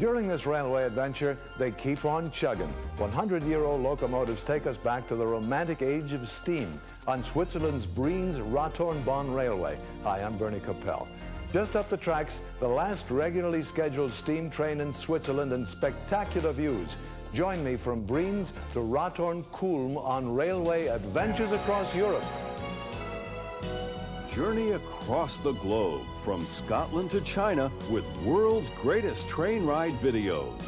During this railway adventure, they keep on chugging. 100-year-old locomotives take us back to the romantic age of steam on Switzerland's Brienz-Rathorn-Bahn Railway. Hi, I'm Bernie Kopell. Just up the tracks, the last regularly scheduled steam train in Switzerland, and spectacular views. Join me from Brienz to Rathorn-Kulm on railway adventures across Europe. Journey across the globe, from Scotland to China, with world's greatest train ride videos.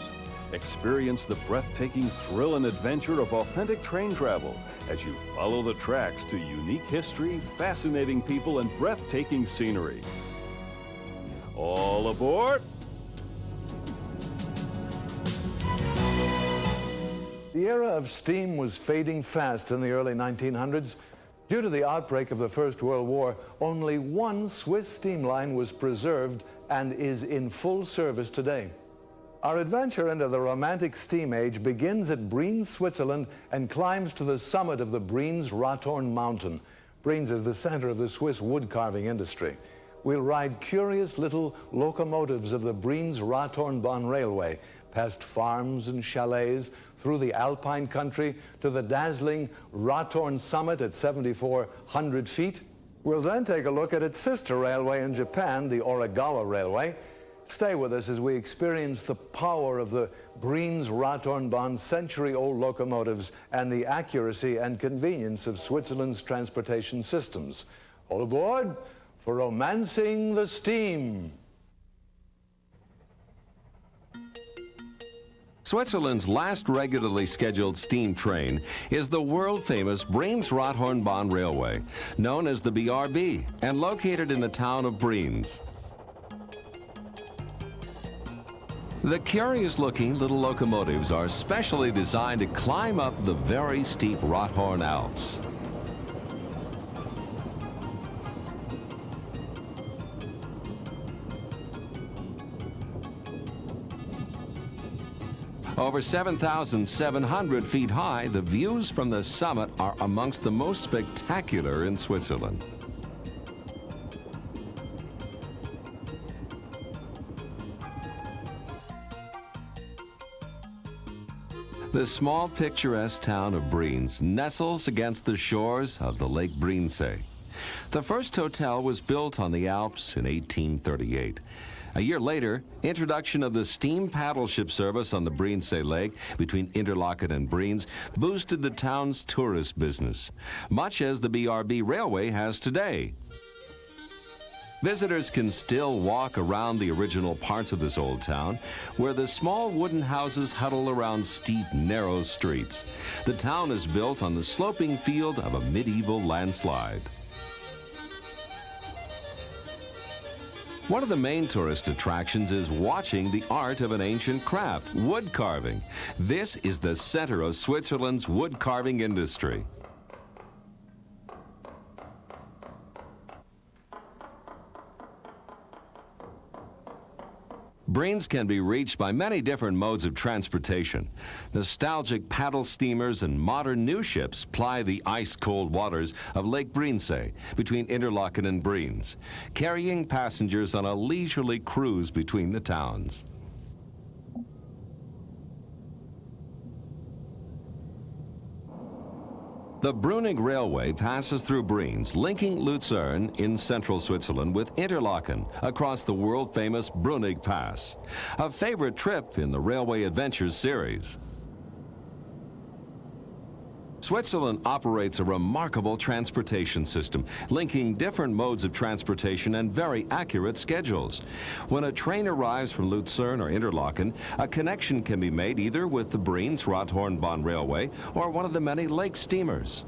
Experience the breathtaking thrill and adventure of authentic train travel as you follow the tracks to unique history, fascinating people, and breathtaking scenery. All aboard! The era of steam was fading fast in the early 1900s. Due to the outbreak of the First World War, only one Swiss steam line was preserved and is in full service today. Our adventure into the romantic steam age begins at Brienz, Switzerland, and climbs to the summit of the Brienz-Rathorn mountain. Brienz is the center of the Swiss wood carving industry. We'll ride curious little locomotives of the Brienz-Rathorn-Bahn Railway, past farms and chalets, through the alpine country to the dazzling Rathorn summit at 7,400 feet. We'll then take a look at its sister railway in Japan, the Oregawa Railway. Stay with us as we experience the power of the Brienz-Rathorn-Bahn century-old locomotives and the accuracy and convenience of Switzerland's transportation systems. All aboard for Romancing the Steam. Switzerland's last regularly scheduled steam train is the world-famous Brienz-Rathorn-Bahn Railway, known as the BRB, and located in the town of Brienz. The curious-looking little locomotives are specially designed to climb up the very steep Rathorn Alps. Over 7,700 feet high, the views from the summit are amongst the most spectacular in Switzerland. The small picturesque town of Brienz nestles against the shores of the Lake Brienz. The first hotel was built on the Alps in 1838. A year later, introduction of the steam paddle ship service on the Brienz Lake between Interlaken and Brienz boosted the town's tourist business, much as the BRB railway has today. Visitors can still walk around the original parts of this old town, where the small wooden houses huddle around steep, narrow streets. The town is built on the sloping field of a medieval landslide. One of the main tourist attractions is watching the art of an ancient craft, wood carving. This is the center of Switzerland's wood carving industry. Brienz can be reached by many different modes of transportation. Nostalgic paddle steamers and modern new ships ply the ice-cold waters of Lake Brienz between Interlaken and Brienz, carrying passengers on a leisurely cruise between the towns. The Brunig Railway passes through Brienz, linking Luzern in central Switzerland with Interlaken across the world-famous Brunig Pass, a favorite trip in the Railway Adventures series. Switzerland operates a remarkable transportation system, linking different modes of transportation and very accurate schedules. When a train arrives from Luzern or Interlaken, a connection can be made either with the Brienz-Rathorn-Bahn Railway or one of the many lake steamers.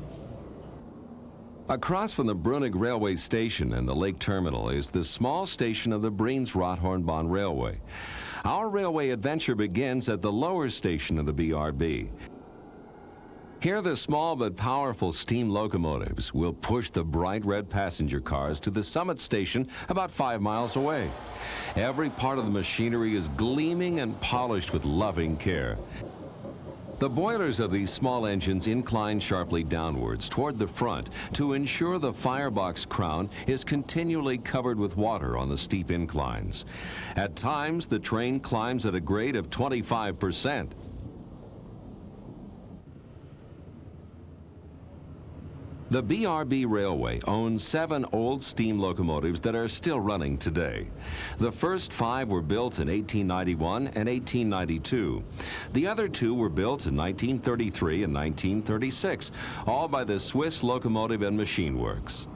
Across from the Brunig Railway Station and the lake terminal is the small station of the Brienz-Rathorn-Bahn Railway. Our railway adventure begins at the lower station of the BRB. Here, the small but powerful steam locomotives will push the bright red passenger cars to the summit station about 5 miles away. Every part of the machinery is gleaming and polished with loving care. The boilers of these small engines incline sharply downwards toward the front to ensure the firebox crown is continually covered with water on the steep inclines. At times, the train climbs at a grade of 25%. The BRB Railway owns 7 old steam locomotives that are still running today. The first 5 were built in 1891 and 1892. The other 2 were built in 1933 and 1936, all by the Swiss Locomotive and Machine Works.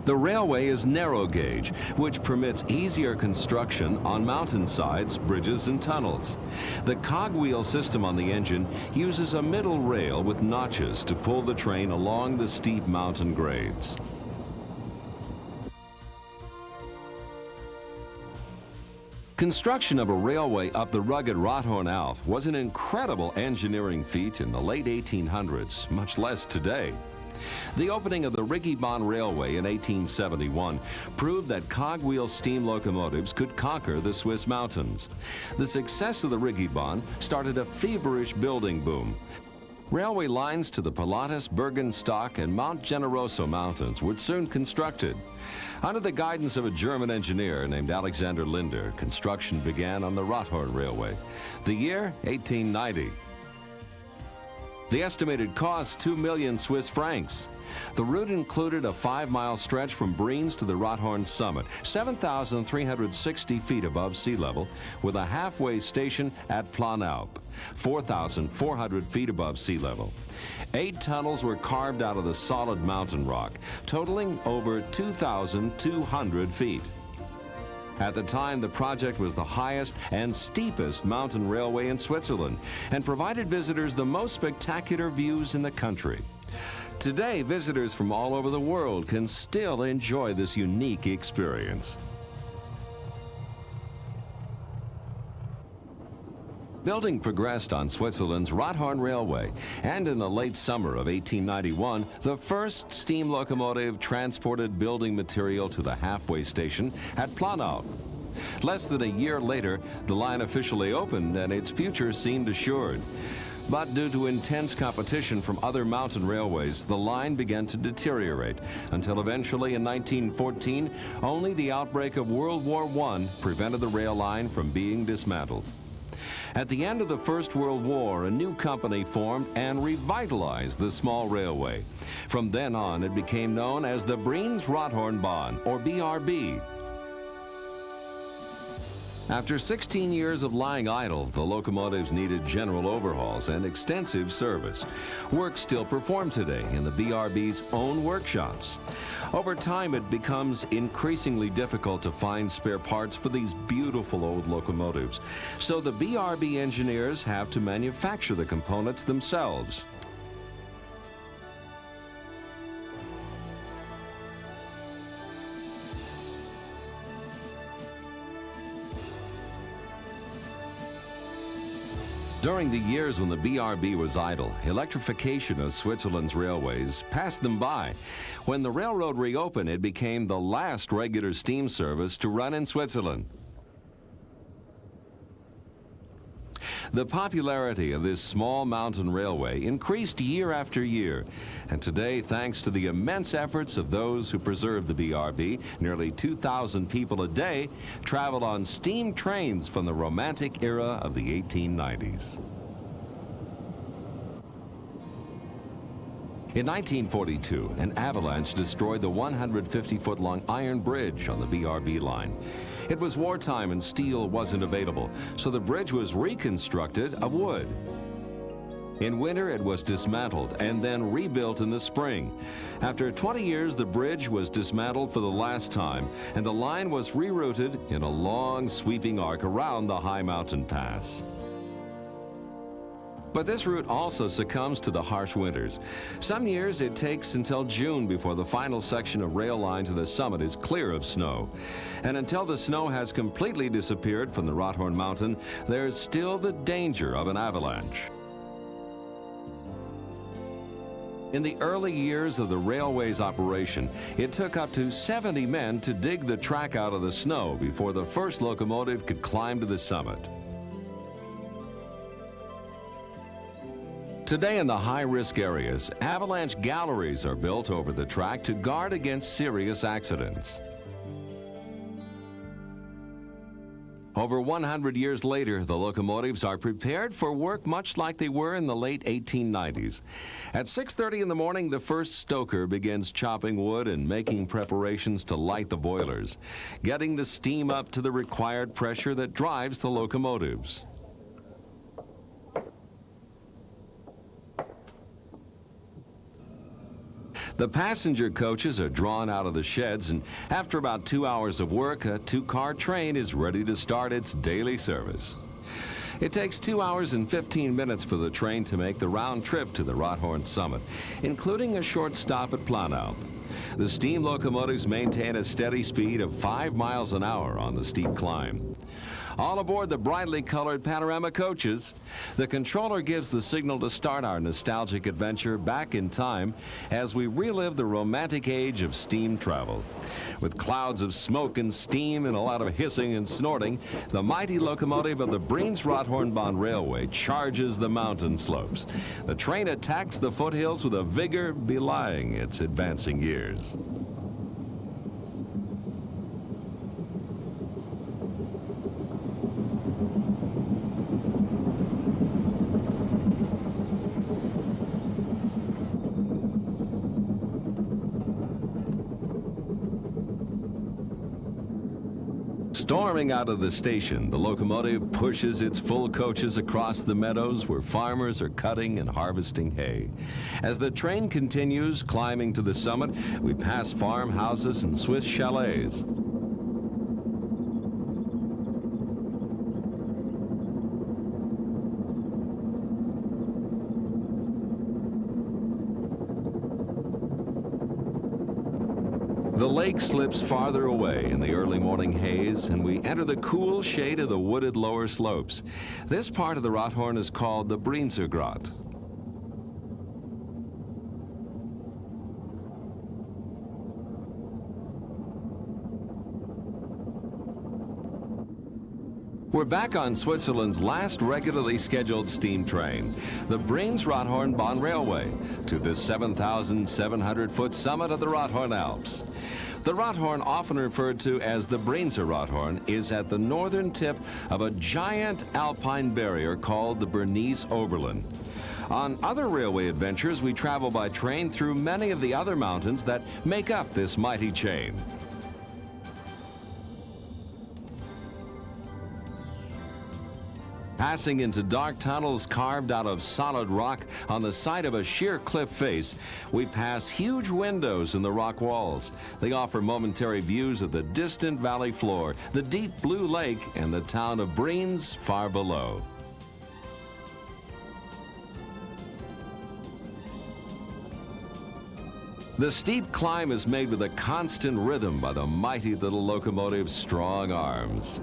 The railway is narrow gauge, which permits easier construction on mountainsides, bridges, and tunnels. The cogwheel system on the engine uses a middle rail with notches to pull the train along the steep mountain grades. Construction of a railway up the rugged Rothorn Alp was an incredible engineering feat in the late 1800s, much less today. The opening of the Rigibahn Railway in 1871 proved that cogwheel steam locomotives could conquer the Swiss mountains. The success of the Rigibahn started a feverish building boom. Railway lines to the Pilatus, Bergenstock, and Mount Generoso mountains were soon constructed. Under the guidance of a German engineer named Alexander Linder, construction began on the Rothorn Railway. The year, 1890. The estimated cost, 2 million Swiss francs. The route included a 5-mile stretch from Brienz to the Rothorn summit, 7,360 feet above sea level, with a halfway station at Planalp, 4,400 feet above sea level. 8 tunnels were carved out of the solid mountain rock, totaling over 2,200 feet. At the time, the project was the highest and steepest mountain railway in Switzerland and provided visitors the most spectacular views in the country. Today, visitors from all over the world can still enjoy this unique experience. Building progressed on Switzerland's Rothorn Railway, and in the late summer of 1891, the first steam locomotive transported building material to the halfway station at Planalp. Less than a year later, the line officially opened and its future seemed assured. But due to intense competition from other mountain railways, the line began to deteriorate until eventually in 1914, only the outbreak of World War I prevented the rail line from being dismantled. At the end of the First World War, a new company formed and revitalized the small railway. From then on, it became known as the Brienz-Rothorn-Bahn, or BRB. After 16 years of lying idle, the locomotives needed general overhauls and extensive service. Work still performed today in the BRB's own workshops. Over time, it becomes increasingly difficult to find spare parts for these beautiful old locomotives. So the BRB engineers have to manufacture the components themselves. During the years when the BRB was idle, electrification of Switzerland's railways passed them by. When the railroad reopened, it became the last regular steam service to run in Switzerland. The popularity of this small mountain railway increased year after year, and today, thanks to the immense efforts of those who preserve the BRB, nearly 2,000 people a day travel on steam trains from the romantic era of the 1890s. In 1942, an avalanche destroyed the 150-foot-long iron bridge on the BRB line. It was wartime and steel wasn't available, so the bridge was reconstructed of wood. In winter, it was dismantled and then rebuilt in the spring. After 20 years, the bridge was dismantled for the last time, and the line was rerouted in a long, sweeping arc around the high mountain pass. But this route also succumbs to the harsh winters. Some years it takes until June before the final section of rail line to the summit is clear of snow. And until the snow has completely disappeared from the Rothorn Mountain, there's still the danger of an avalanche. In the early years of the railway's operation, it took up to 70 men to dig the track out of the snow before the first locomotive could climb to the summit. Today in the high-risk areas, avalanche galleries are built over the track to guard against serious accidents. Over 100 years later, the locomotives are prepared for work much like they were in the late 1890s. At 6:30 in the morning, the first stoker begins chopping wood and making preparations to light the boilers, getting the steam up to the required pressure that drives the locomotives. The passenger coaches are drawn out of the sheds, and after about 2 hours of work, a two-car train is ready to start its daily service. It takes 2 hours and 15 minutes for the train to make the round trip to the Rothorn summit, including a short stop at Planalp. The steam locomotives maintain a steady speed of 5 miles an hour on the steep climb. All aboard the brightly colored panorama coaches, the controller gives the signal to start our nostalgic adventure back in time as we relive the romantic age of steam travel. With clouds of smoke and steam and a lot of hissing and snorting, the mighty locomotive of the Breens-Rothorn-Bahn Railway charges the mountain slopes. The train attacks the foothills with a vigor belying its advancing years. Storming out of the station, the locomotive pushes its full coaches across the meadows where farmers are cutting and harvesting hay. As the train continues climbing to the summit, we pass farmhouses and Swiss chalets. The lake slips farther away in the early morning haze, and we enter the cool shade of the wooded lower slopes. This part of the Rothorn is called the Breensergrot. We're back on Switzerland's last regularly scheduled steam train, the Breens-Rothorn-Bahn Railway, to the 7,700-foot summit of the Rothorn Alps. The Rothorn, often referred to as the Breenser Rothorn, is at the northern tip of a giant alpine barrier called the Bernese Oberland. On other railway adventures, we travel by train through many of the other mountains that make up this mighty chain. Passing into dark tunnels carved out of solid rock on the side of a sheer cliff face, we pass huge windows in the rock walls. They offer momentary views of the distant valley floor, the deep blue lake, and the town of Breens far below. The steep climb is made with a constant rhythm by the mighty little locomotive's strong arms.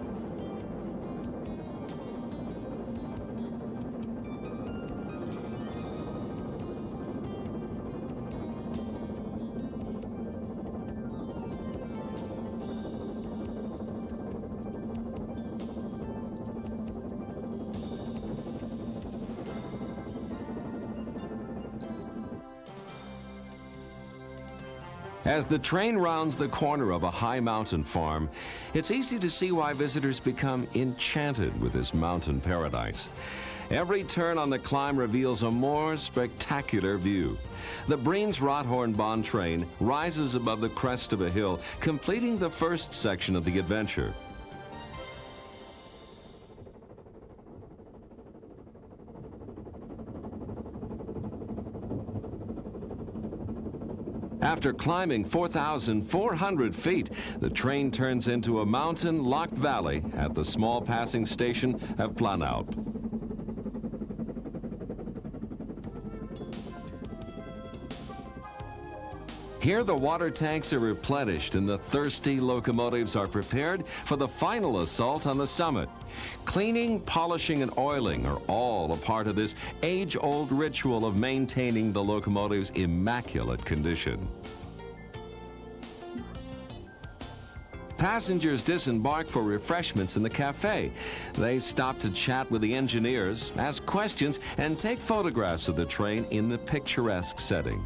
As the train rounds the corner of a high mountain farm, it's easy to see why visitors become enchanted with this mountain paradise. Every turn on the climb reveals a more spectacular view. The Breens-Rothorn-Bahn train rises above the crest of a hill, completing the first section of the adventure. After climbing 4,400 feet, the train turns into a mountain-locked valley at the small passing station of Planalp. Here the water tanks are replenished and the thirsty locomotives are prepared for the final assault on the summit. Cleaning, polishing, and oiling are all a part of this age-old ritual of maintaining the locomotive's immaculate condition. Passengers disembark for refreshments in the cafe. They stop to chat with the engineers, ask questions, and take photographs of the train in the picturesque setting.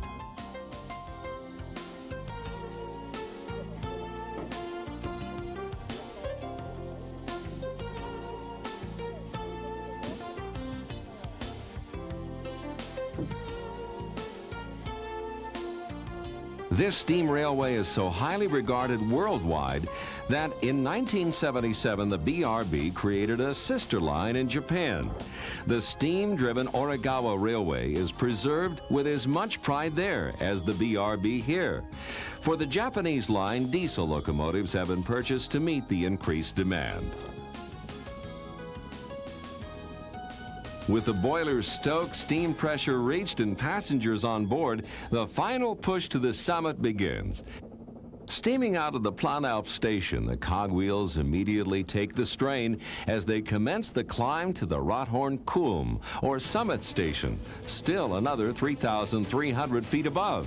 This steam railway is so highly regarded worldwide that in 1977 the BRB created a sister line in Japan. The steam-driven Origawa Railway is preserved with as much pride there as the BRB here. For the Japanese line, diesel locomotives have been purchased to meet the increased demand. With the boilers stoked, steam pressure reached, and passengers on board, the final push to the summit begins. Steaming out of the Planalp station, the cogwheels immediately take the strain as they commence the climb to the Rothorn Kulm, or summit station, still another 3,300 feet above.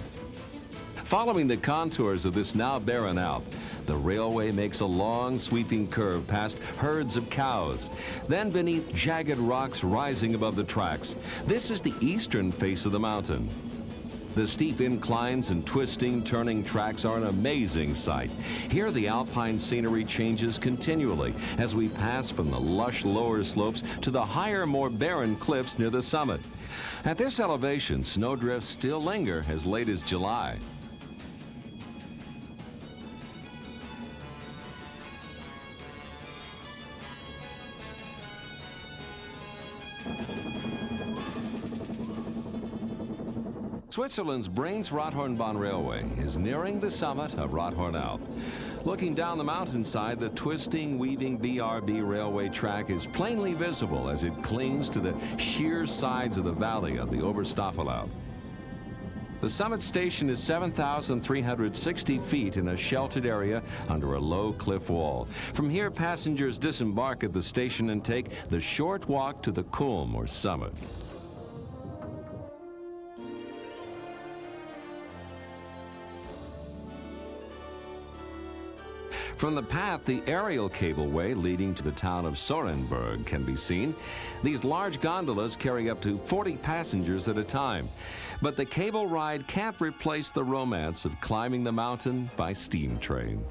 Following the contours of this now barren Alp, the railway makes a long, sweeping curve past herds of cows, then beneath jagged rocks rising above the tracks. This is the eastern face of the mountain. The steep inclines and twisting, turning tracks are an amazing sight. Here, the alpine scenery changes continually as we pass from the lush lower slopes to the higher, more barren cliffs near the summit. At this elevation, snowdrifts still linger as late as July. Switzerland's Brains-Rothorn-Bahn Railway is nearing the summit of Rothorn Alp. Looking down the mountainside, the twisting, weaving BRB railway track is plainly visible as it clings to the sheer sides of the valley of the Oberstaffelalp. The summit station is 7,360 feet in a sheltered area under a low cliff wall. From here, passengers disembark at the station and take the short walk to the Kulm, or summit. From the path, the aerial cableway leading to the town of Sorenburg can be seen. These large gondolas carry up to 40 passengers at a time. But the cable ride can't replace the romance of climbing the mountain by steam train.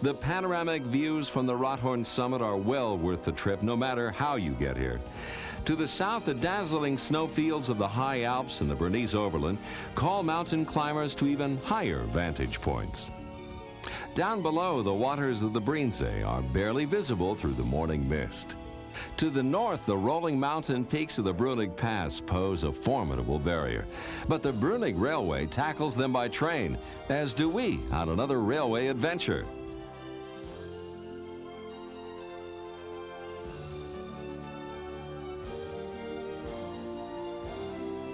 The panoramic views from the Rothorn summit are well worth the trip, no matter how you get here. To the south, the dazzling snowfields of the high Alps and the Bernese Oberland call mountain climbers to even higher vantage points. Down below, the waters of the Breenzee are barely visible through the morning mist. To the north, the rolling mountain peaks of the Brunig Pass pose a formidable barrier. But the Brunig Railway tackles them by train, as do we on another railway adventure.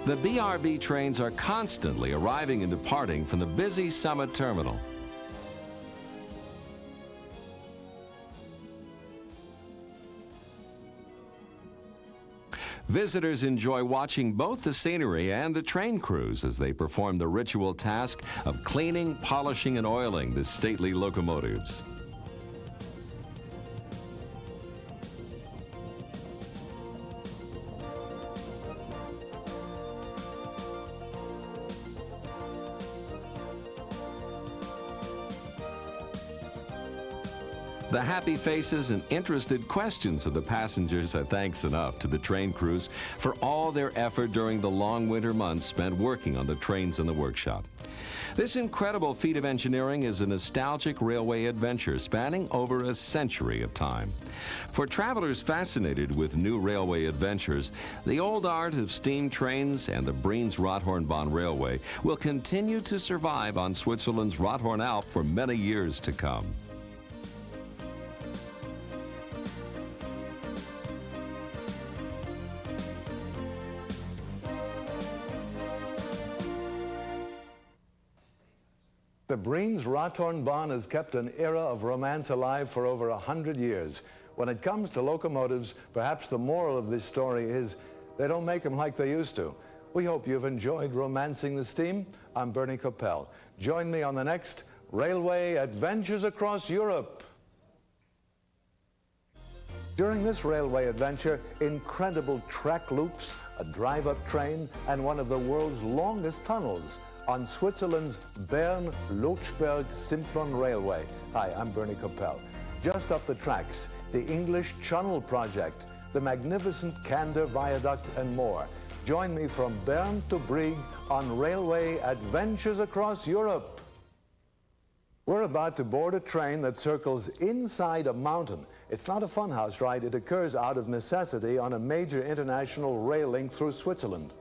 The BRB trains are constantly arriving and departing from the busy summit terminal. Visitors enjoy watching both the scenery and the train crews as they perform the ritual task of cleaning, polishing, and oiling the stately locomotives. The happy faces and interested questions of the passengers are thanks enough to the train crews for all their effort during the long winter months spent working on the trains in the workshop. This incredible feat of engineering is a nostalgic railway adventure spanning over a century of time. For travelers fascinated with new railway adventures, the old art of steam trains and the Brains-Rothorn-Bahn Railway will continue to survive on Switzerland's Rothorn Alp for many years to come. The Brains-Rothorn-Bahn has kept an era of romance alive for over 100 years. When it comes to locomotives, perhaps the moral of this story is they don't make them like they used to. We hope you've enjoyed romancing the steam. I'm Bernie Kopell. Join me on the next Railway Adventures Across Europe. During this railway adventure, incredible track loops, a drive-up train, and one of the world's longest tunnels on Switzerland's Bern-Lochberg-Simplon Railway. Hi, I'm Bernie Kopell. Just up the tracks, the English Channel Project, the magnificent Candour Viaduct, and more. Join me from Bern to Brieg on Railway Adventures Across Europe. We're about to board a train that circles inside a mountain. It's not a funhouse ride. It occurs out of necessity on a major international rail link through Switzerland.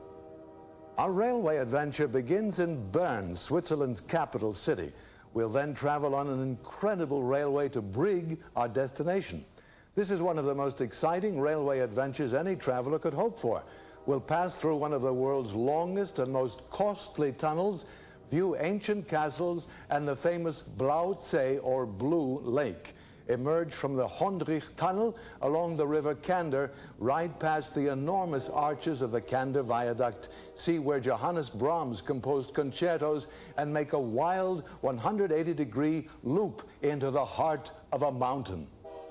Our railway adventure begins in Bern, Switzerland's capital city. We'll then travel on an incredible railway to Brieg, our destination. This is one of the most exciting railway adventures any traveler could hope for. We'll pass through one of the world's longest and most costly tunnels, view ancient castles and the famous Blaue See, or Blue Lake. Emerge from the Hondrich Tunnel along the river Candour, ride past the enormous arches of the Candour Viaduct, see where Johannes Brahms composed concertos, and make a wild 180-degree loop into the heart of a mountain.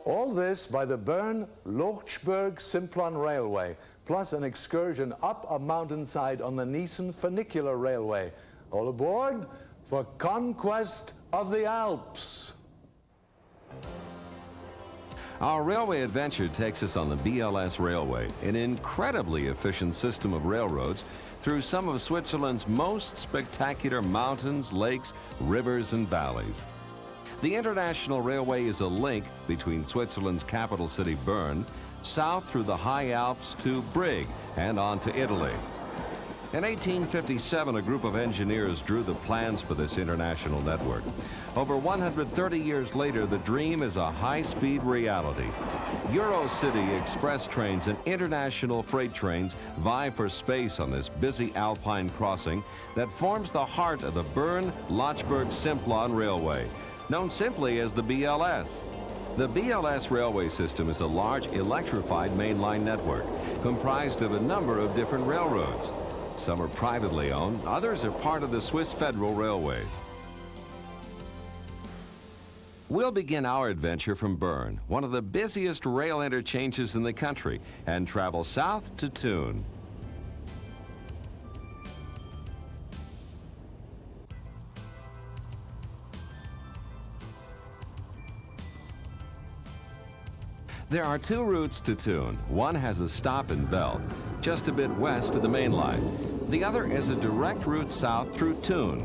All this by the Bern-Lochberg-Simplon Railway, plus an excursion up a mountainside on the Niesen Funicular Railway. All aboard for Conquest of the Alps. Our railway adventure takes us on the BLS Railway, an incredibly efficient system of railroads through some of Switzerland's most spectacular mountains, lakes, rivers, and valleys. The International Railway is a link between Switzerland's capital city Bern, south through the high Alps to Brieg and on to Italy. In 1857, a group of engineers drew the plans for this international network. Over 130 years later, the dream is a high-speed reality. Eurocity express trains and international freight trains vie for space on this busy alpine crossing that forms the heart of the Bern-Lochberg-Simplon Railway, known simply as the BLS. The BLS railway system is a large electrified mainline network comprised of a number of different railroads. Some are privately owned, others are part of the Swiss Federal Railways. We'll begin our adventure from Bern, one of the busiest rail interchanges in the country, and travel south to Thun. There are two routes to Thun. One has a stop in Belt, just a bit west of the main line. The other is a direct route south through Thun.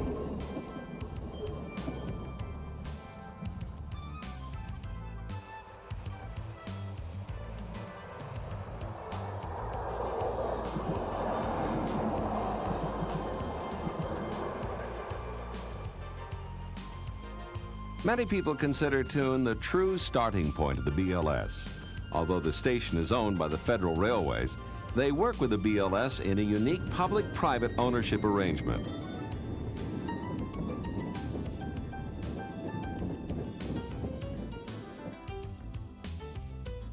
Many people consider Thun the true starting point of the BLS. Although the station is owned by the Federal Railways, they work with the BLS in a unique public-private ownership arrangement.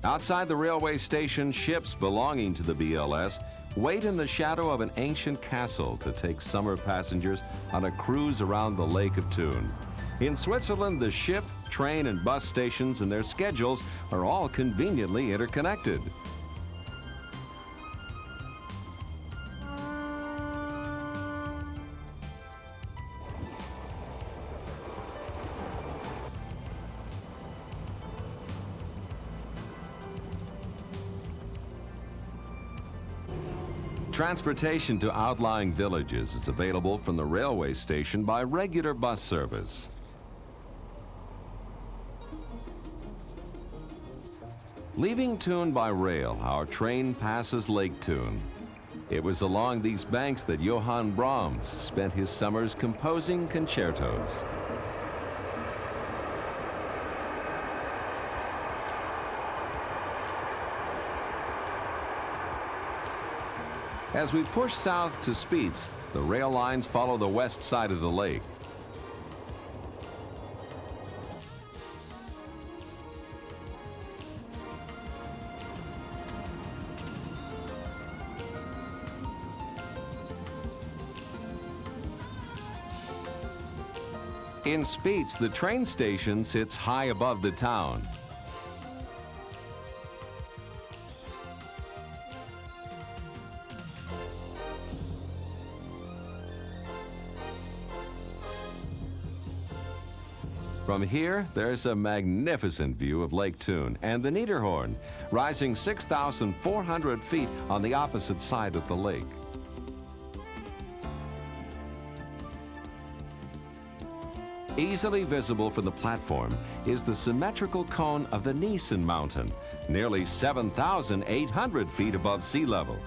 Outside the railway station, ships belonging to the BLS wait in the shadow of an ancient castle to take summer passengers on a cruise around the Lake of Thun. In Switzerland, the ship, train, and bus stations and their schedules are all conveniently interconnected. Transportation to outlying villages is available from the railway station by regular bus service. Leaving Thun by rail, our train passes Lake Thun. It was along these banks that Johann Brahms spent his summers composing concertos. As we push south to Spitz, the rail lines follow the west side of the lake. In Spiez, the train station sits high above the town. From here, there's a magnificent view of Lake Thun and the Niederhorn, rising 6,400 feet on the opposite side of the lake. Easily visible from the platform is the symmetrical cone of the Niesen Mountain, nearly 7,800 feet above sea level.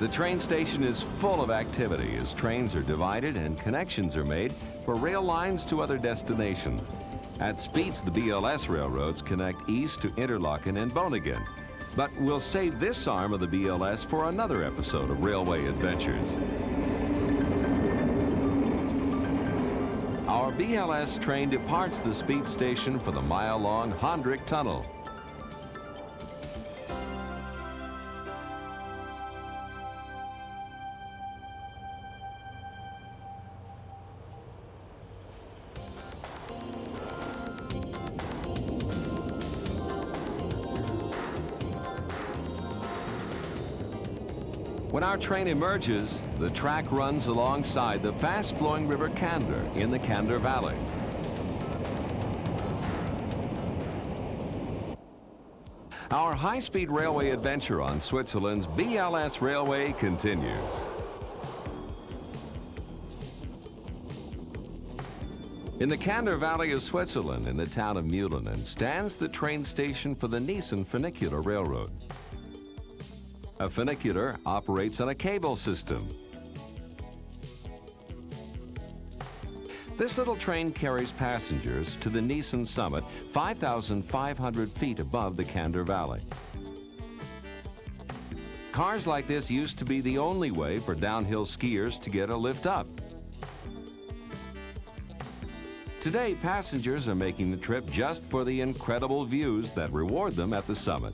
The train station is full of activity as trains are divided and connections are made for rail lines to other destinations. At Spiez, the BLS railroads connect east to Interlaken and Bonningen. But we'll save this arm of the BLS for another episode of Railway Adventures. Our BLS train departs the Spiez station for the mile-long Hondrik Tunnel. When our train emerges, the track runs alongside the fast-flowing river Kander in the Kander Valley. Our high-speed railway adventure on Switzerland's BLS railway continues. In the Kander Valley of Switzerland, in the town of Mühlenen, stands the train station for the Niesen Funicular Railroad. A funicular operates on a cable system. This little train carries passengers to the Niesen summit, 5,500 feet above the Kander Valley. Cars like this used to be the only way for downhill skiers to get a lift up. Today, passengers are making the trip just for the incredible views that reward them at the summit.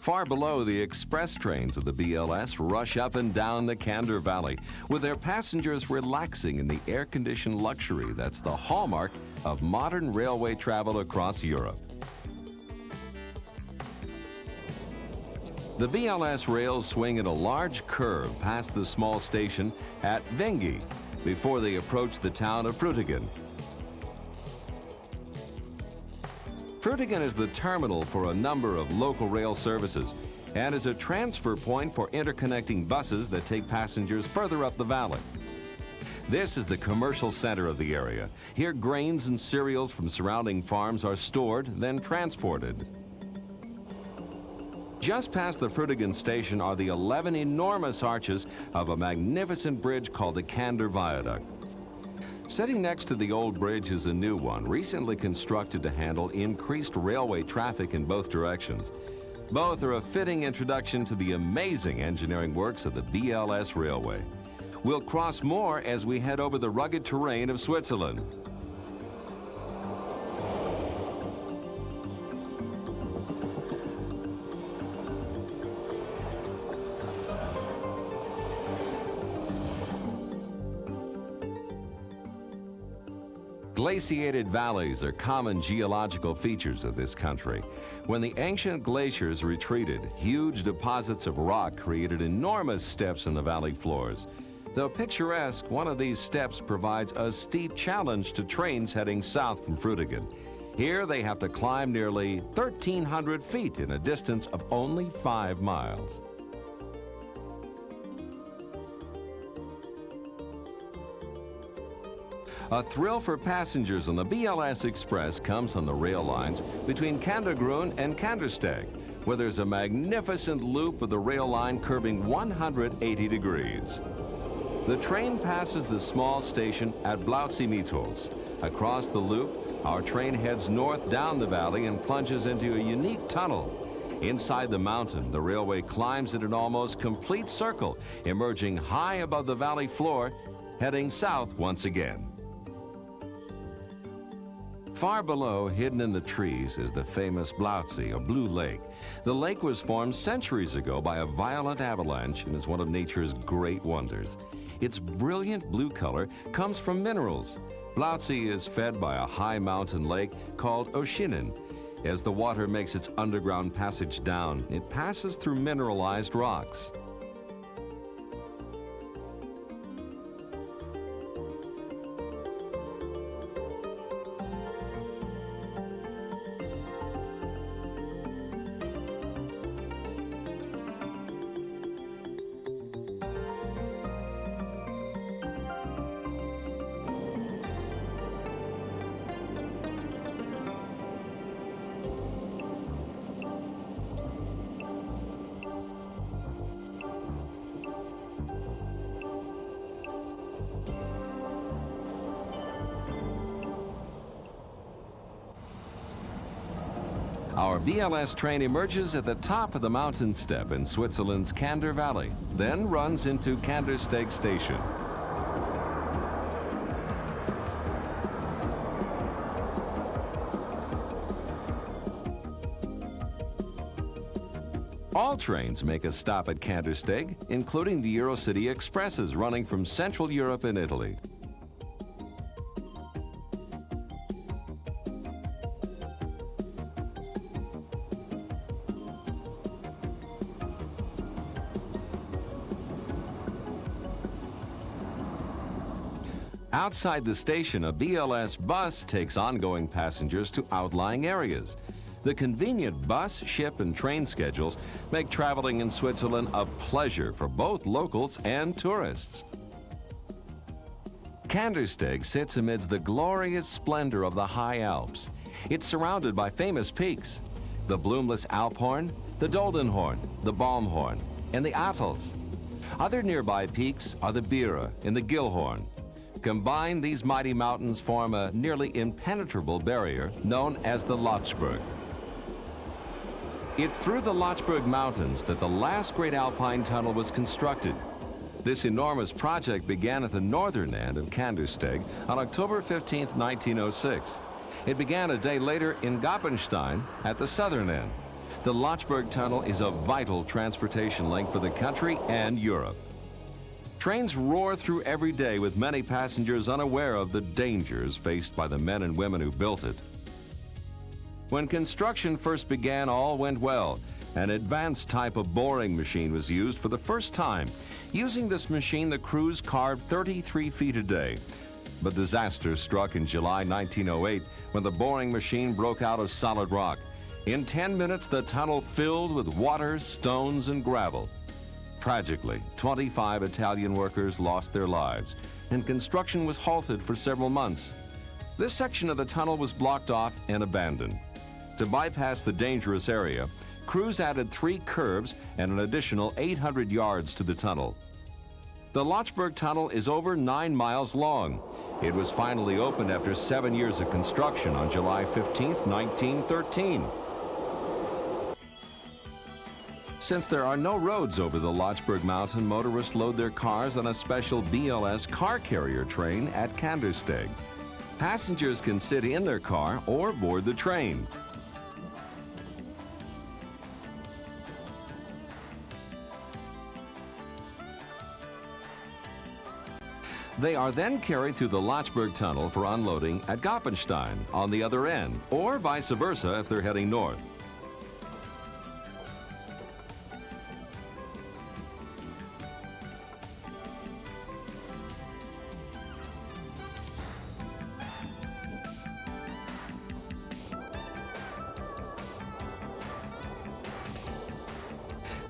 Far below, the express trains of the BLS rush up and down the Kander Valley, with their passengers relaxing in the air-conditioned luxury that's the hallmark of modern railway travel across Europe. The BLS rails swing in a large curve past the small station at Vengi before they approach the town of Frutigen. Frutigen is the terminal for a number of local rail services and is a transfer point for interconnecting buses that take passengers further up the valley. This is the commercial center of the area. Here, grains and cereals from surrounding farms are stored, then transported. Just past the Frutigen station are the 11 enormous arches of a magnificent bridge called the Kander Viaduct. Sitting next to the old bridge is a new one, recently constructed to handle increased railway traffic in both directions. Both are a fitting introduction to the amazing engineering works of the BLS Railway. We'll cross more as we head over the rugged terrain of Switzerland. Glaciated valleys are common geological features of this country. When the ancient glaciers retreated, huge deposits of rock created enormous steps in the valley floors. Though picturesque, one of these steps provides a steep challenge to trains heading south from Frutigen. Here they have to climb nearly 1,300 feet in a distance of only 5 miles. A thrill for passengers on the BLS Express comes on the rail lines between Kandergrün and Kandersteg, where there's a magnificent loop of the rail line curving 180 degrees. The train passes the small station at Blauzi-Mietholz. Across the loop, our train heads north down the valley and plunges into a unique tunnel. Inside the mountain, the railway climbs in an almost complete circle, emerging high above the valley floor, heading south once again. Far below, hidden in the trees, is the famous Blauzi, or Blue Lake. The lake was formed centuries ago by a violent avalanche and is one of nature's great wonders. Its brilliant blue color comes from minerals. Blauzi is fed by a high mountain lake called Oshinen. As the water makes its underground passage down, it passes through mineralized rocks. Our BLS train emerges at the top of the mountain step in Switzerland's Kander Valley, then runs into Kandersteg Station. All trains make a stop at Kandersteg, including the Eurocity Expresses running from Central Europe and Italy. Outside the station, a BLS bus takes ongoing passengers to outlying areas. The convenient bus, ship, and train schedules make traveling in Switzerland a pleasure for both locals and tourists. Kandersteg sits amidst the glorious splendor of the high Alps. It's surrounded by famous peaks: the Bloomless Alphorn, the Doldenhorn, the Balmhorn, and the Attles. Other nearby peaks are the Bira and the Gilhorn. Combined, these mighty mountains form a nearly impenetrable barrier known as the Lochberg. It's through the Lochberg Mountains that the last great alpine tunnel was constructed. This enormous project began at the northern end of Kandersteg on October 15, 1906. It began a day later in Goppenstein at the southern end. The Lochberg Tunnel is a vital transportation link for the country and Europe. Trains roar through every day with many passengers unaware of the dangers faced by the men and women who built it. When construction first began, all went well. An advanced type of boring machine was used for the first time. Using this machine, the crews carved 33 feet a day. But disaster struck in July 1908 when the boring machine broke out of solid rock. In 10 minutes, the tunnel filled with water, stones, and gravel. Tragically, 25 Italian workers lost their lives, and construction was halted for several months. This section of the tunnel was blocked off and abandoned. To bypass the dangerous area, crews added 3 curves and an additional 800 yards to the tunnel. The Lochberg Tunnel is over 9 miles long. It was finally opened after 7 years of construction on July 15, 1913. Since there are no roads over the Lochberg Mountain, motorists load their cars on a special BLS car carrier train at Kandersteg. Passengers can sit in their car or board the train. They are then carried through the Lochberg Tunnel for unloading at Goppenstein on the other end, or vice versa if they're heading north.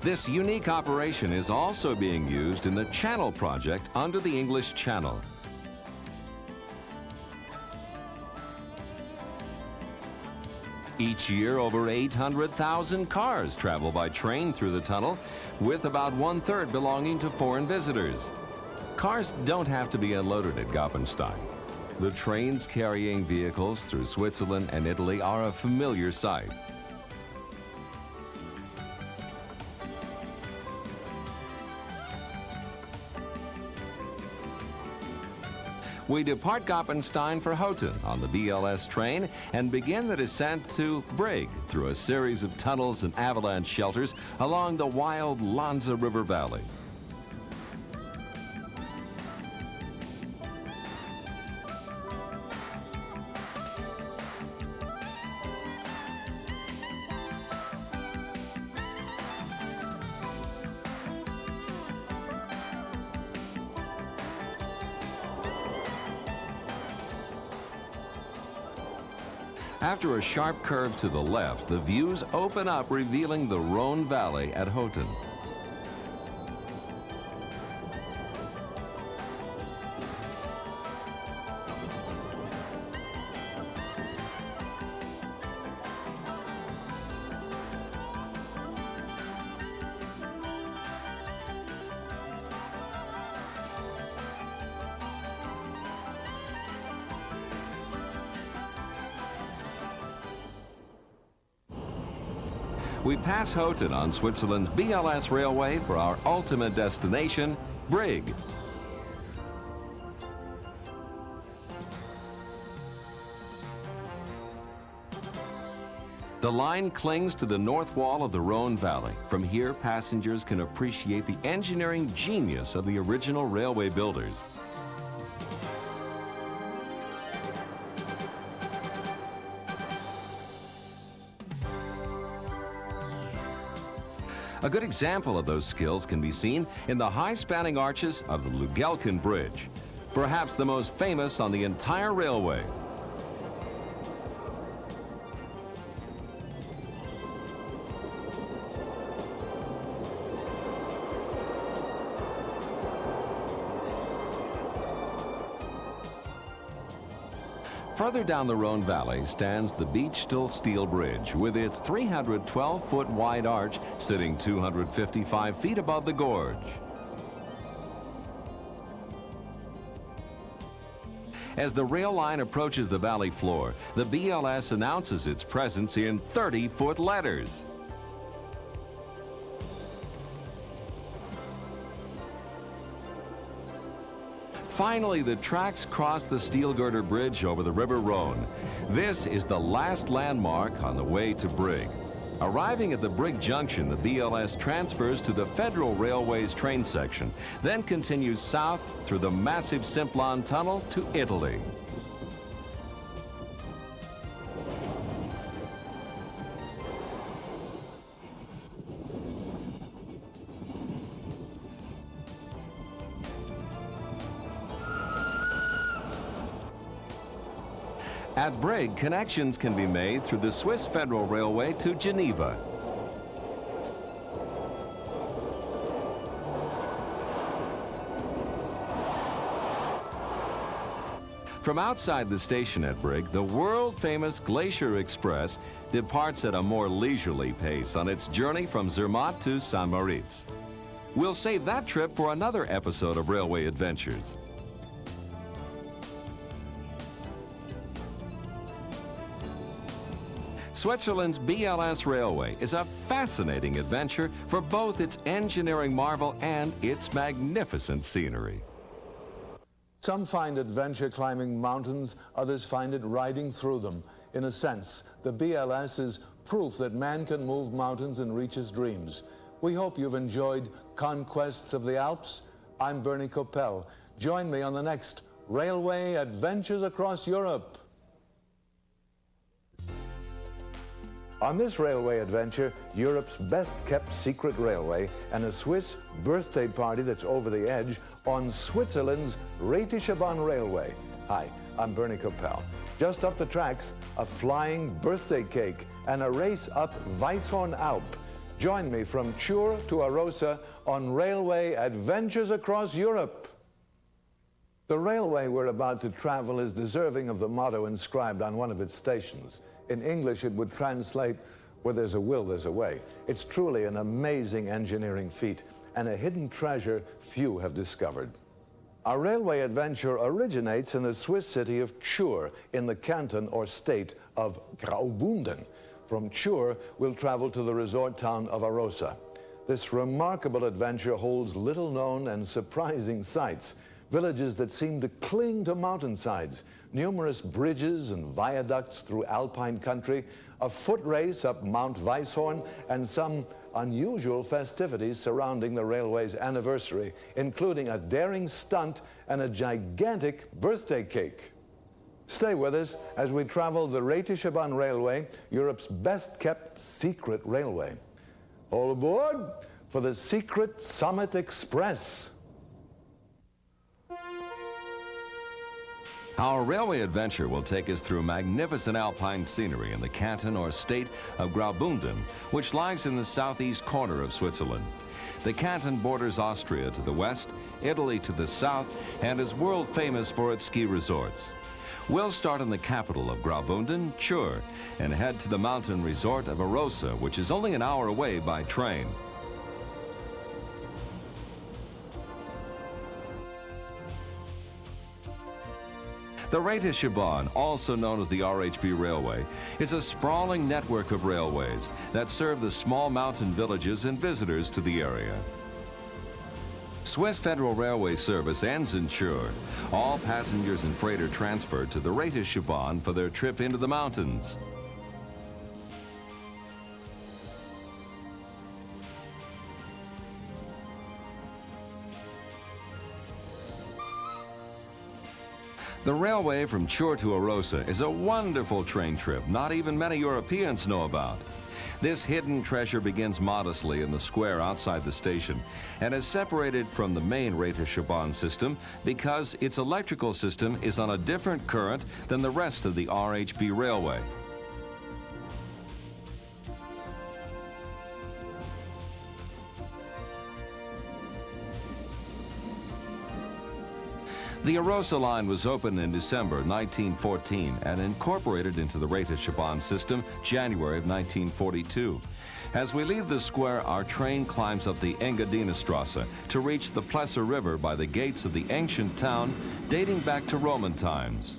This unique operation is also being used in the Channel project under the English Channel. Each year, over 800,000 cars travel by train through the tunnel, with about 1/3 belonging to foreign visitors. Cars don't have to be unloaded at Goppenstein. The trains carrying vehicles through Switzerland and Italy are a familiar sight. We depart Goppenstein for Houghton on the BLS train and begin the descent to Brig through a series of tunnels and avalanche shelters along the wild Lanza River Valley. After a sharp curve to the left, the views open up, revealing the Rhone Valley at Houghton. We pass Houghton on Switzerland's BLS railway for our ultimate destination, Brig. The line clings to the north wall of the Rhone Valley. From here, passengers can appreciate the engineering genius of the original railway builders. A good example of those skills can be seen in the high-spanning arches of the Lugelken Bridge, perhaps the most famous on the entire railway. Further down the Rhone Valley stands the Beechtel Steel Bridge with its 312-foot wide arch sitting 255 feet above the gorge. As the rail line approaches the valley floor, the BLS announces its presence in 30-foot letters. Finally, the tracks cross the steel girder bridge over the River Rhone. This is the last landmark on the way to Brig. Arriving at the Brig Junction, the BLS transfers to the Federal Railway's train section, then continues south through the massive Simplon Tunnel to Italy. At Brig, connections can be made through the Swiss Federal Railway to Geneva. From outside the station at Brig, the world-famous Glacier Express departs at a more leisurely pace on its journey from Zermatt to St. Moritz. We'll save that trip for another episode of Railway Adventures. Switzerland's BLS Railway is a fascinating adventure for both its engineering marvel and its magnificent scenery. Some find adventure climbing mountains, others find it riding through them. In a sense, the BLS is proof that man can move mountains and reach his dreams. We hope you've enjoyed Conquests of the Alps. I'm Bernie Kopell. Join me on the next Railway Adventures Across Europe. On this railway adventure, Europe's best-kept secret railway and a Swiss birthday party that's over the edge on Switzerland's Rätische Railway. Hi, I'm Bernie Kopell. Just up the tracks, a flying birthday cake and a race up Weisshorn Alp. Join me from Chur to Arosa on Railway Adventures Across Europe. The railway we're about to travel is deserving of the motto inscribed on one of its stations. In English, it would translate, where there's a will, there's a way. It's truly an amazing engineering feat and a hidden treasure few have discovered. Our railway adventure originates in the Swiss city of Chur in the canton or state of Graubünden. From Chur, we'll travel to the resort town of Arosa. This remarkable adventure holds little-known and surprising sights, villages that seem to cling to mountainsides, numerous bridges and viaducts through alpine country, a foot race up Mount Weisshorn, and some unusual festivities surrounding the railway's anniversary, including a daring stunt and a gigantic birthday cake. Stay with us as we travel the Rätische Railway, Europe's best-kept secret railway. All aboard for the Secret Summit Express. Our railway adventure will take us through magnificent alpine scenery in the canton or state of Graubünden, which lies in the southeast corner of Switzerland. The canton borders Austria to the west, Italy to the south, and is world famous for its ski resorts. We'll start in the capital of Graubünden, Chur, and head to the mountain resort of Arosa, which is only an hour away by train. The Rätische Bahn, also known as the RHB Railway, is a sprawling network of railways that serve the small mountain villages and visitors to the area. Swiss Federal Railway service ends in Chur. All passengers and freight are transferred to the Rätische Bahn for their trip into the mountains. The railway from Chur to Arosa is a wonderful train trip not even many Europeans know about. This hidden treasure begins modestly in the square outside the station and is separated from the main Rätische Bahn system because its electrical system is on a different current than the rest of the RHB railway. The Arosa line was opened in December 1914 and incorporated into the Rätische Bahn system January of 1942. As we leave the square, our train climbs up the Engadinstrasse to reach the Plesser River by the gates of the ancient town dating back to Roman times.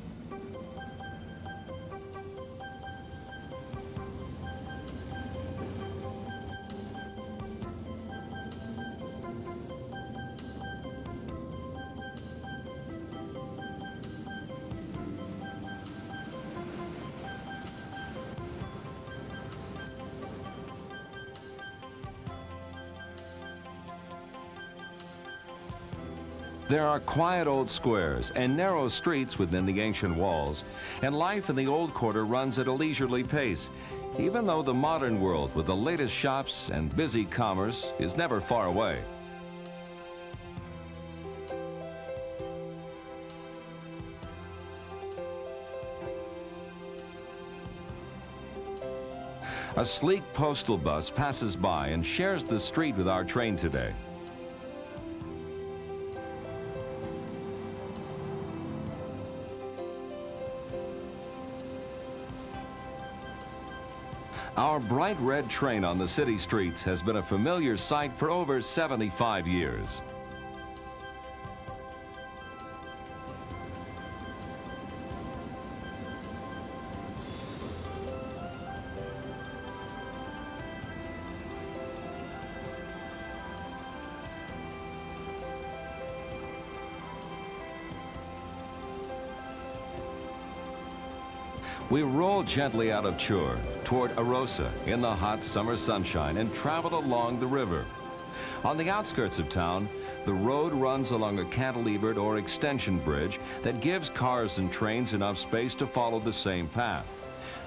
There are quiet old squares and narrow streets within the ancient walls, and life in the old quarter runs at a leisurely pace, even though the modern world with the latest shops and busy commerce is never far away. A sleek postal bus passes by and shares the street with our train today. Our bright red train on the city streets has been a familiar sight for over 75 years. We roll gently out of Chur toward Arosa in the hot summer sunshine and travel along the river. On the outskirts of town, the road runs along a cantilevered or extension bridge that gives cars and trains enough space to follow the same path.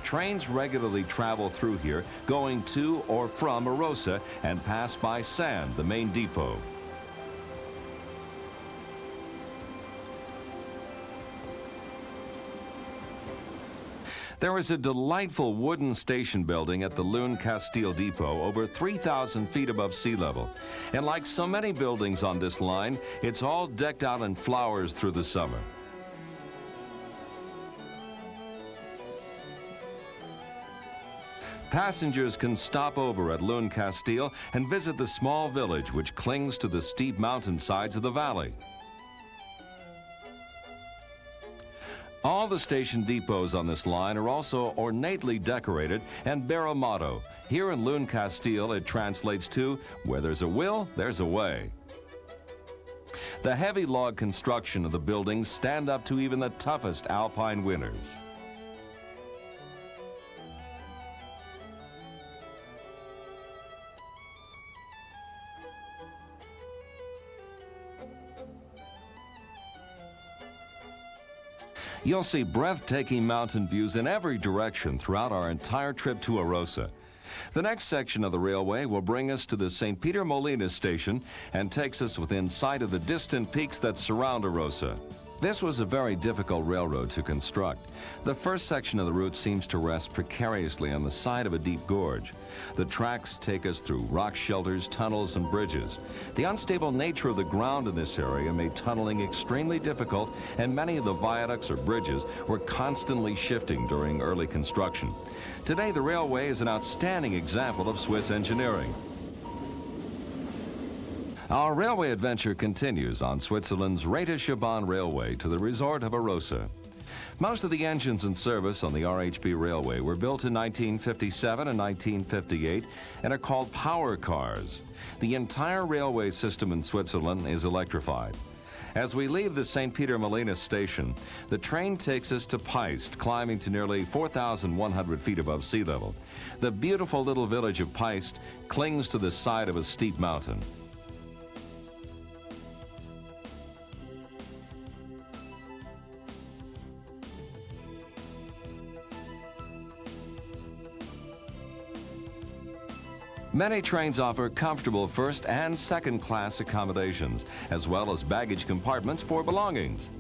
Trains regularly travel through here, going to or from Arosa, and pass by Sand, the main depot. There is a delightful wooden station building at the Lune Castile Depot over 3,000 feet above sea level. And like so many buildings on this line, it's all decked out in flowers through the summer. Passengers can stop over at Lune Castile and visit the small village which clings to the steep mountainsides of the valley. All the station depots on this line are also ornately decorated and bear a motto. Here in Lune Castile, it translates to, "Where there's a will, there's a way." The heavy log construction of the buildings stand up to even the toughest alpine winters. You'll see breathtaking mountain views in every direction throughout our entire trip to Arosa. The next section of the railway will bring us to the St. Peter Molina station and takes us within sight of the distant peaks that surround Arosa. This was a very difficult railroad to construct. The first section of the route seems to rest precariously on the side of a deep gorge. The tracks take us through rock shelters, tunnels, and bridges. The unstable nature of the ground in this area made tunneling extremely difficult, and many of the viaducts or bridges were constantly shifting during early construction. Today, the railway is an outstanding example of Swiss engineering. Our railway adventure continues on Switzerland's Rätische Railway to the resort of Arosa. Most of the engines in service on the RHB railway were built in 1957 and 1958 and are called power cars. The entire railway system in Switzerland is electrified. As we leave the St. Peter Molina station, the train takes us to Peist, climbing to nearly 4,100 feet above sea level. The beautiful little village of Peist clings to the side of a steep mountain. Many trains offer comfortable first and second class accommodations, as well as baggage compartments for belongings.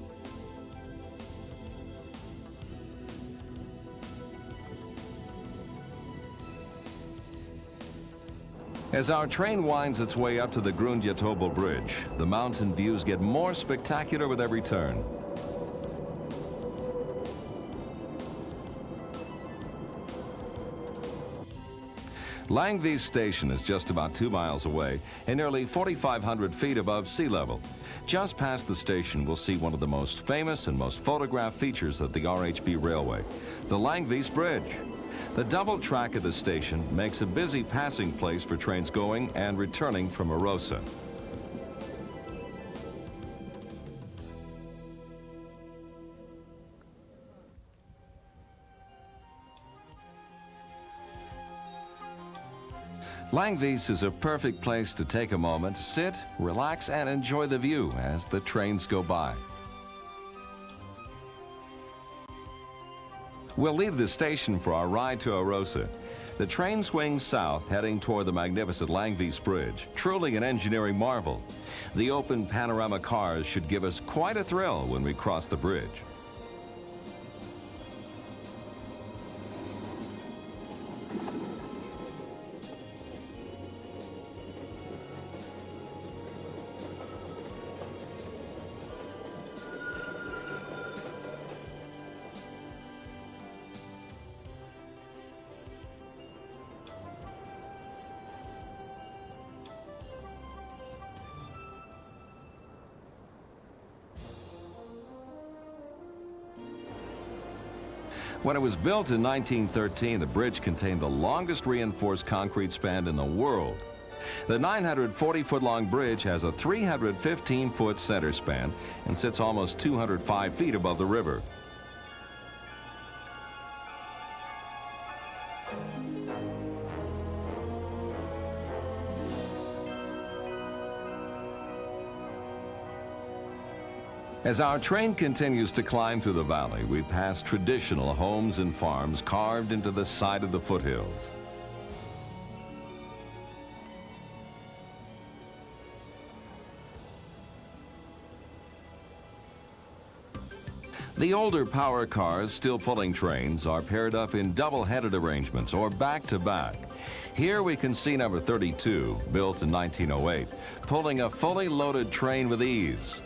As our train winds its way up to the Grundjatobel Bridge, the mountain views get more spectacular with every turn. Langvie Station is just about 2 miles away and nearly 4,500 feet above sea level. Just past the station, we'll see one of the most famous and most photographed features of the RHB Railway, the Langvies Bridge. The double track of the station makes a busy passing place for trains going and returning from Arosa. Langvies is a perfect place to take a moment, sit, relax, and enjoy the view as the trains go by. We'll leave the station for our ride to Arosa. The train swings south, heading toward the magnificent Langvies Bridge, truly an engineering marvel. The open panorama cars should give us quite a thrill when we cross the bridge. When it was built in 1913, the bridge contained the longest reinforced concrete span in the world. The 940-foot-long bridge has a 315-foot center span and sits almost 205 feet above the river. As our train continues to climb through the valley, we pass traditional homes and farms carved into the side of the foothills. The older power cars still pulling trains are paired up in double-headed arrangements or back-to-back. Here we can see number 32, built in 1908, pulling a fully loaded train with ease.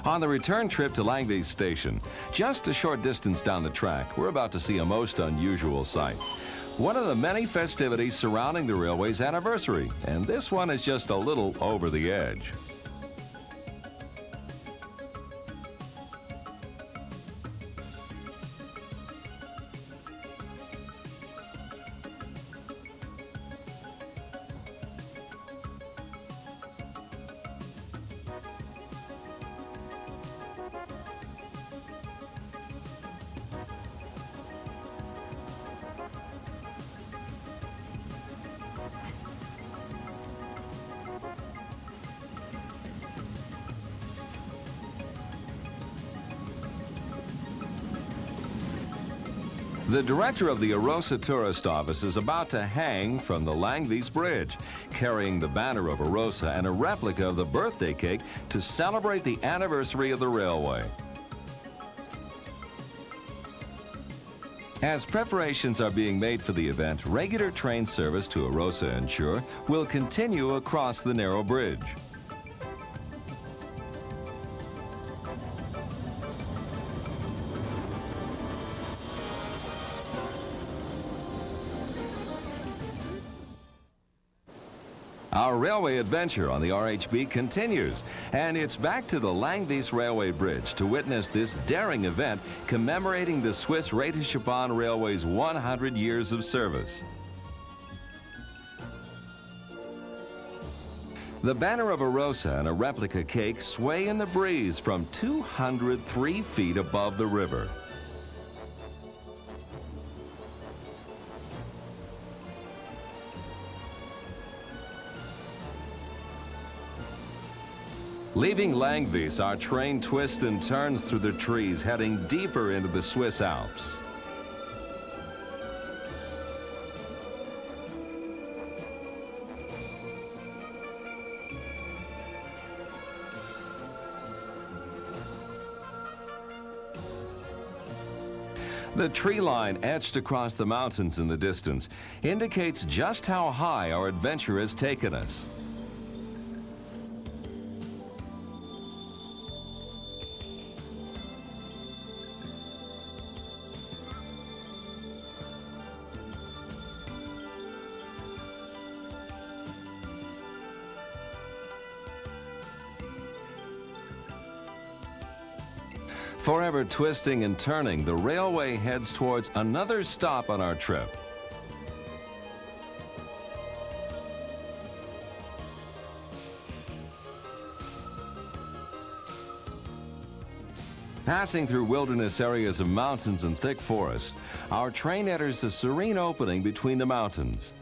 On the return trip to Langby Station, just a short distance down the track, we're about to see a most unusual sight. One of the many festivities surrounding the railway's anniversary, and this one is just a little over the edge. The director of the Arosa Tourist Office is about to hang from the Langby's Bridge, carrying the banner of Arosa and a replica of the birthday cake to celebrate the anniversary of the railway. As preparations are being made for the event, regular train service to Arosa and Chur will continue across the narrow bridge. Our railway adventure on the RHB continues, and it's back to the Langby Railway Bridge to witness this daring event commemorating the Swiss Rätische Railway's 100 years of service. The banner of Arosa and a replica cake sway in the breeze from 203 feet above the river. Leaving Langby, our train twists and turns through the trees, heading deeper into the Swiss Alps. The tree line etched across the mountains in the distance indicates just how high our adventure has taken us. Forever twisting and turning, the railway heads towards another stop on our trip. Passing through wilderness areas of mountains and thick forests, our train enters a serene opening between the mountains.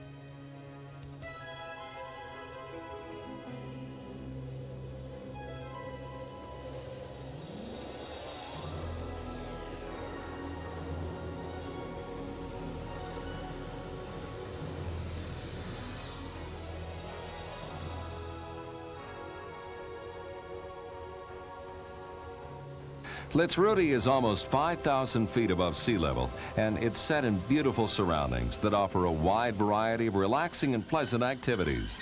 Litzrudi is almost 5,000 feet above sea level, and it's set in beautiful surroundings that offer a wide variety of relaxing and pleasant activities.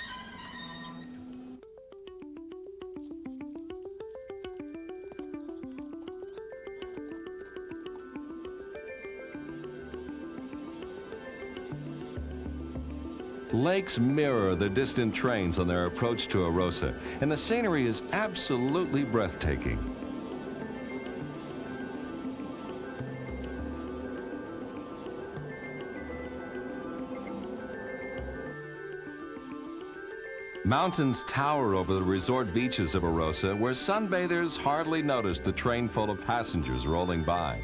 Lakes mirror the distant trains on their approach to Arosa, and the scenery is absolutely breathtaking. Mountains tower over the resort beaches of Arosa, where sunbathers hardly notice the train full of passengers rolling by.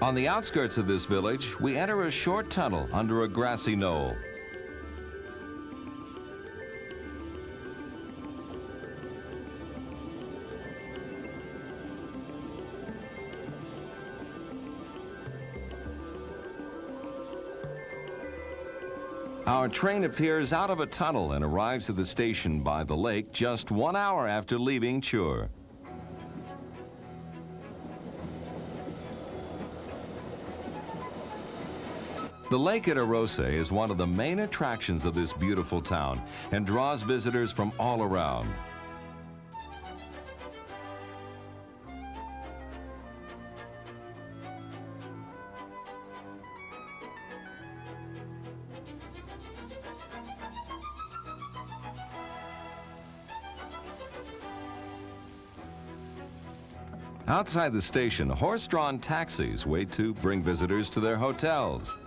On the outskirts of this village, we enter a short tunnel under a grassy knoll. Our train appears out of a tunnel and arrives at the station by the lake just 1 hour after leaving Chur. The lake at Arosa is one of the main attractions of this beautiful town and draws visitors from all around. Outside the station, horse-drawn taxis wait to bring visitors to their hotels.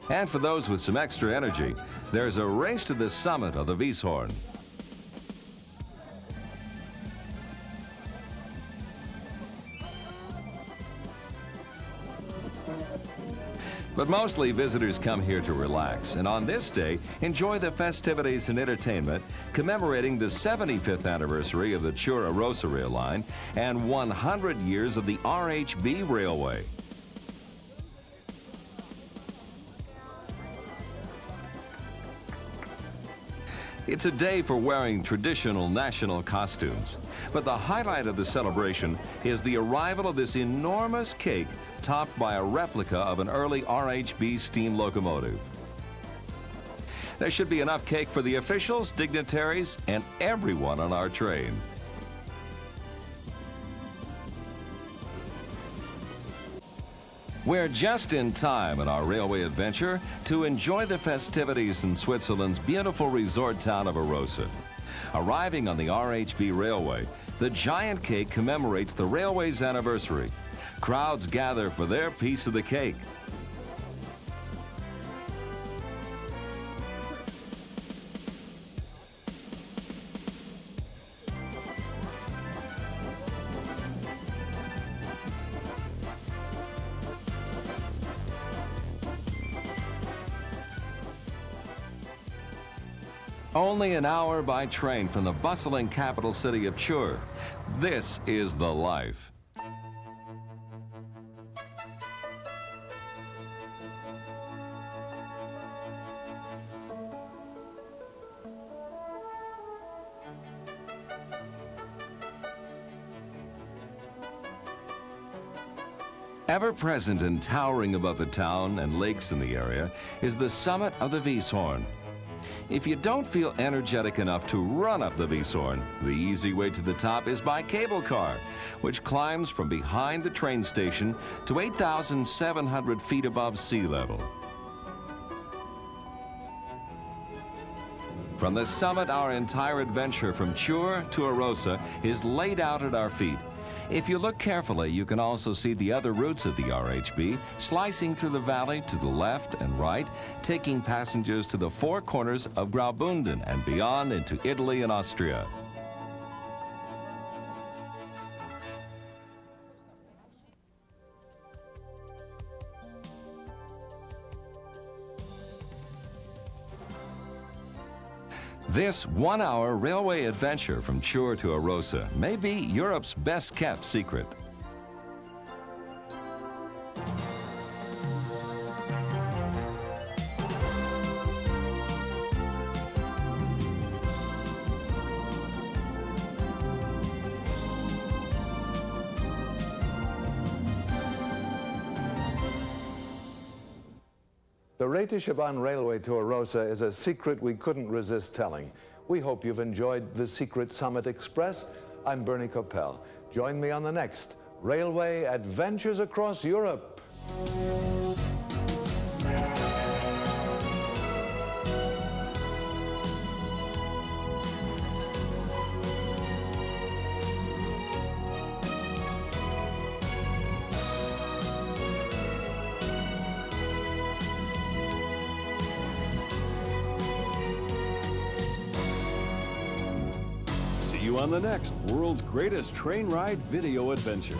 And for those with some extra energy, there's a race to the summit of the Weisshorn. But mostly visitors come here to relax, and on this day, enjoy the festivities and entertainment commemorating the 75th anniversary of the Chur-Arosa rail line and 100 years of the RHB railway. It's a day for wearing traditional national costumes, but the highlight of the celebration is the arrival of this enormous cake topped by a replica of an early RHB steam locomotive. There should be enough cake for the officials, dignitaries, and everyone on our train. We're just in time in our railway adventure to enjoy the festivities in Switzerland's beautiful resort town of Arosa. Arriving on the RHB railway, the giant cake commemorates the railway's anniversary. Crowds gather for their piece of the cake. Only an hour by train from the bustling capital city of Chur. This is the life. Ever present and towering above the town and lakes in the area is the summit of the Weisshorn. If you don't feel energetic enough to run up the Weisshorn, the easy way to the top is by cable car, which climbs from behind the train station to 8,700 feet above sea level. From the summit, our entire adventure from Chur to Arosa is laid out at our feet. If you look carefully, you can also see the other routes of the RHB, slicing through the valley to the left and right, taking passengers to the four corners of Graubünden and beyond into Italy and Austria. This one-hour railway adventure from Chur to Arosa may be Europe's best-kept secret. The Rätische Railway to Arosa is a secret we couldn't resist telling. We hope you've enjoyed the Secret Summit Express. I'm Bernie Kopell. Join me on the next Railway Adventures Across Europe. See you on the next World's Greatest Train Ride Video Adventure.